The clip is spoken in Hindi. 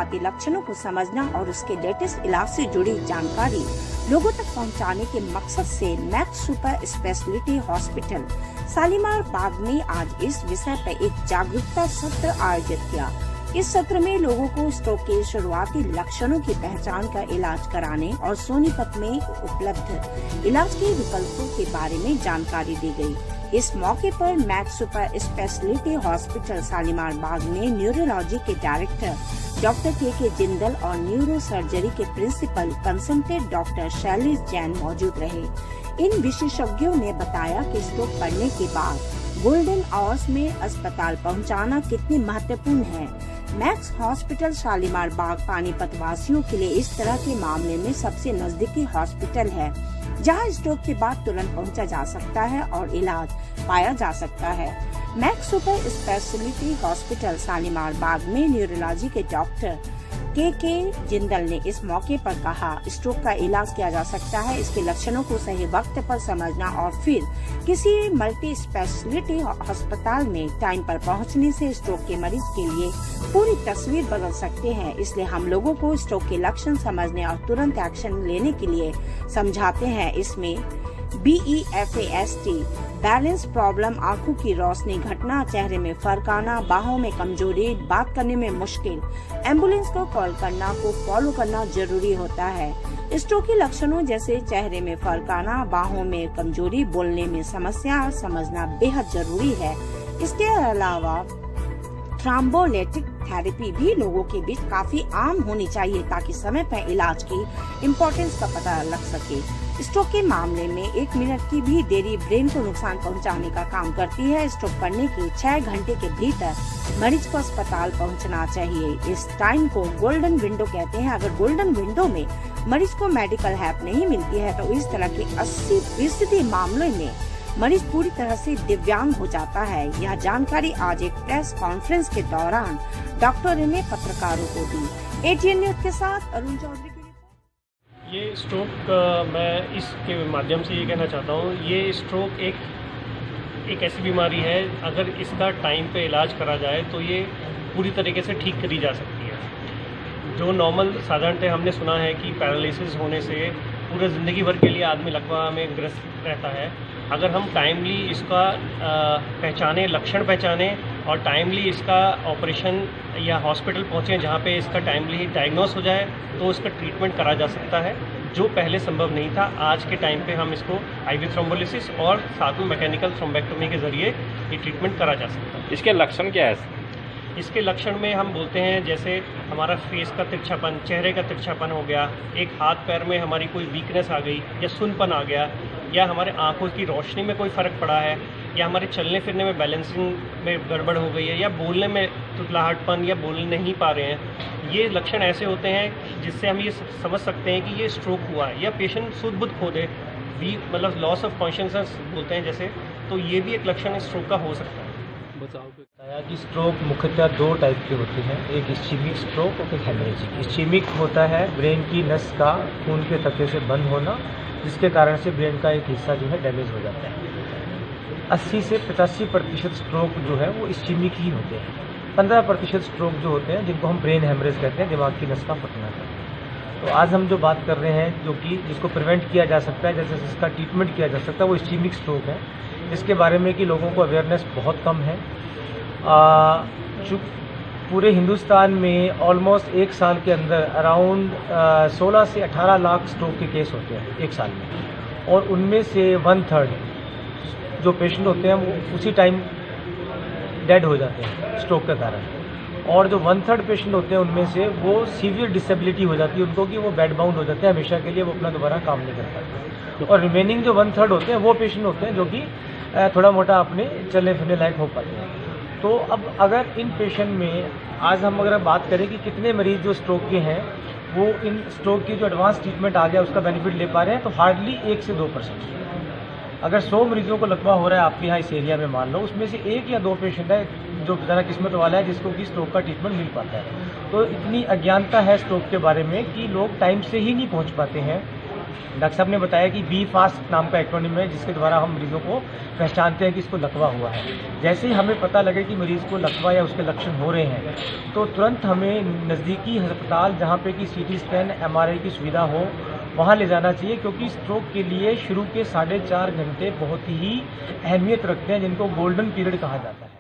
शुरुआती लक्षणों को समझना और उसके लेटेस्ट इलाज से जुड़ी जानकारी लोगों तक पहुंचाने के मकसद से Max super specialty hospital Shalimar Bagh में आज इस विषय पर एक जागरूकता सत्र आयोजित किया। इस सत्र में लोगों को स्ट्रोक के शुरुआती लक्षणों की पहचान कर इलाज कराने और सोनीपत में उपलब्ध इलाज के विकल्पों के बारे में जानकारी दी गई। इस मौके पर Max super specialty hospital Shalimar Bagh में न्यूरोलॉजी के डायरेक्टर डॉक्टर के जिंदल और न्यूरो सर्जरी के principal consultant doctor Shailesh Jain मौजूद रहे। इन विशेषज्ञों ने बताया कि स्ट्रोक पड़ने के बाद गोल्डन आवर्स में अस्पताल पहुंचाना कितनी महत्वपूर्ण है। मैक्स हॉस्पिटल शालीमार बाग पानीपत वासियों के लिए इस तरह के मामले में सबसे नजदीकी हॉस्पिटल है, जहां स्ट्रोक के बाद तुरंत पहुंचा जा सकता है और इलाज पाया जा सकता है। Max super specialty hospital Shalimar Bagh में न्यूरोलॉजी के डॉक्टर के जिंदल ने इस मौके पर कहा, स्ट्रोक का इलाज किया जा सकता है। इसके लक्षणों को सही वक्त पर समझना और फिर किसी मल्टी स्पेशलिटी अस्पताल में टाइम पर पहुंचने से स्ट्रोक के मरीज के लिए पूरी तस्वीर बदल सकते हैं। इसलिए हम लोगों को स्ट्रोक के लक्षण समझने और तुरंत एक्शन लेने के लिए समझाते हैं। इसमें BEFAST बैलेंस प्रॉब्लम, आंखों की रोशनी घटना, चेहरे में फर्क आना, बाहों में कमजोरी, बात करने में मुश्किल, एम्बुलेंस को कॉल करना को फॉलो करना जरूरी होता है। स्ट्रोक के लक्षणों जैसे चेहरे में फर्क आना, बाहों में कमजोरी, बोलने में समस्या समझना बेहद जरूरी है। इसके अलावा थ्रोम्बोलिटिक थेरेपी भी लोगों के बीच काफी आम होनी चाहिए ताकि समय पर इलाज की इम्पोर्टेंस का पता लग सके। स्ट्रोक के मामले में 1 मिनट की भी देरी ब्रेन को नुकसान पहुंचाने का काम करती है। स्ट्रोक पड़ने के 6 घंटे के भीतर मरीज को अस्पताल पहुंचना चाहिए। इस टाइम को गोल्डन विंडो कहते हैं। अगर गोल्डन विंडो में मरीज को मेडिकल हेल्प नहीं मिलती है तो इस तरह के 80% मामलों में मरीज पूरी तरह से दिव्यांग हो जाता है। यह जानकारी आज एक प्रेस कॉन्फ्रेंस के दौरान डॉक्टर ने पत्रकारों को दी। ATN न्यूज के साथ अरुण चौधरी। ये स्ट्रोक मैं इसके माध्यम से ये कहना चाहता हूँ, ये स्ट्रोक एक ऐसी बीमारी है, अगर इसका टाइम पे इलाज करा जाए तो ये पूरी तरीके से ठीक करी जा सकती है। जो नॉर्मल साधारणतः हमने सुना है कि पैरालिसिस होने से पूरे ज़िंदगी भर के लिए आदमी लकवा में ग्रस्त रहता है। अगर हम टाइमली इसका पहचाने, लक्षण पहचाने और टाइमली इसका ऑपरेशन या हॉस्पिटल पहुँचें जहाँ पे इसका टाइमली डायग्नोस हो जाए तो इसका ट्रीटमेंट करा जा सकता है, जो पहले संभव नहीं था। आज के टाइम पे हम इसको IV थ्रोम्बोलिसिस और साथ में मैकेनिकल थ्रोम्बेक्टोमी के ज़रिए ये ट्रीटमेंट करा जा सकता है। इसके लक्षण क्या है? इसके लक्षण में हम बोलते हैं जैसे हमारा फेस का तिरछापन, चेहरे का तिरछापन हो गया, एक हाथ पैर में हमारी कोई वीकनेस आ गई या सुनपन आ गया, या हमारे आंखों की रोशनी में कोई फ़र्क पड़ा है, या हमारे चलने फिरने में बैलेंसिंग में गड़बड़ हो गई है, या बोलने में तुतलाहटपन या बोल नहीं पा रहे हैं। ये लक्षण ऐसे होते हैं जिससे हम ये समझ सकते हैं कि ये स्ट्रोक हुआ है, या पेशेंट सुध बुध खो दे, मतलब लॉस ऑफ कॉन्शियसनेस बोलते हैं जैसे, तो ये भी एक लक्षण स्ट्रोक का हो सकता है। बताया कि स्ट्रोक मुख्यतः 2 टाइप के होते हैं, एक इस्चीमिक स्ट्रोक और एक हेमरेजिक। इस्चीमिक होता है ब्रेन की नस का खून के थक्के से बंद होना, जिसके कारण से ब्रेन का एक हिस्सा जो है डैमेज हो जाता है। 80 से 85% स्ट्रोक जो है वो इस्चीमिक ही होते हैं। 15% स्ट्रोक जो होते हैं जिनको हम ब्रेन हेमरेज कहते हैं, दिमाग की नस का फटना है। तो आज हम जो बात कर रहे हैं, जो कि जिसको प्रिवेंट किया जा सकता है, जैसे जिसका ट्रीटमेंट किया जा सकता है, वो इस्चीमिक स्ट्रोक है। इसके बारे में कि लोगों को अवेयरनेस बहुत कम है। पूरे हिंदुस्तान में ऑलमोस्ट 1 साल के अंदर अराउंड 16 से 18 लाख स्ट्रोक के केस होते हैं 1 साल में, और उनमें से 1/3 जो पेशेंट होते हैं वो उसी टाइम डेड हो जाते हैं स्ट्रोक के कारण। और जो 1/3 पेशेंट होते हैं उनमें से वो सीवियर डिसेबिलिटी हो जाती है उनको, कि वो बेड बाउंड हो जाते हैं हमेशा के लिए, वो अपना दोबारा काम नहीं कर पाते। और रिमेनिंग जो 1/3 होते हैं वो पेशेंट होते हैं जो कि थोड़ा मोटा अपने चलने फिरने लायक हो पाते हैं। तो अब अगर इन पेशेंट में आज हम अगर बात करें कि कितने मरीज जो स्ट्रोक के हैं वो इन स्ट्रोक की जो एडवांस ट्रीटमेंट आ गया उसका बेनिफिट ले पा रहे हैं, तो हार्डली 1 से 2%। अगर 100 मरीजों को लकवा हो रहा है आपके यहाँ इस एरिया में, मान लो उसमें से 1 या 2 पेशेंट है जो ज़रा किस्मत वाला है जिसको कि स्ट्रोक का ट्रीटमेंट मिल पाता है। तो इतनी अज्ञानता है स्ट्रोक के बारे में कि लोग टाइम से ही नहीं पहुँच पाते हैं डॉक्टर साहब ने बताया कि बी फास्ट नाम का एक्रोनिम है, जिसके द्वारा हम मरीजों को पहचानते हैं कि इसको लकवा हुआ है। जैसे ही हमें पता लगे कि मरीज़ को लकवा या उसके लक्षण हो रहे हैं, तो तुरंत हमें नज़दीकी अस्पताल जहाँ पे कि CT स्कैन MRI की सुविधा हो वहाँ ले जाना चाहिए, क्योंकि स्ट्रोक के लिए शुरू के 4.5 घंटे बहुत ही अहमियत रखते हैं, जिनको गोल्डन पीरियड कहा जाता है।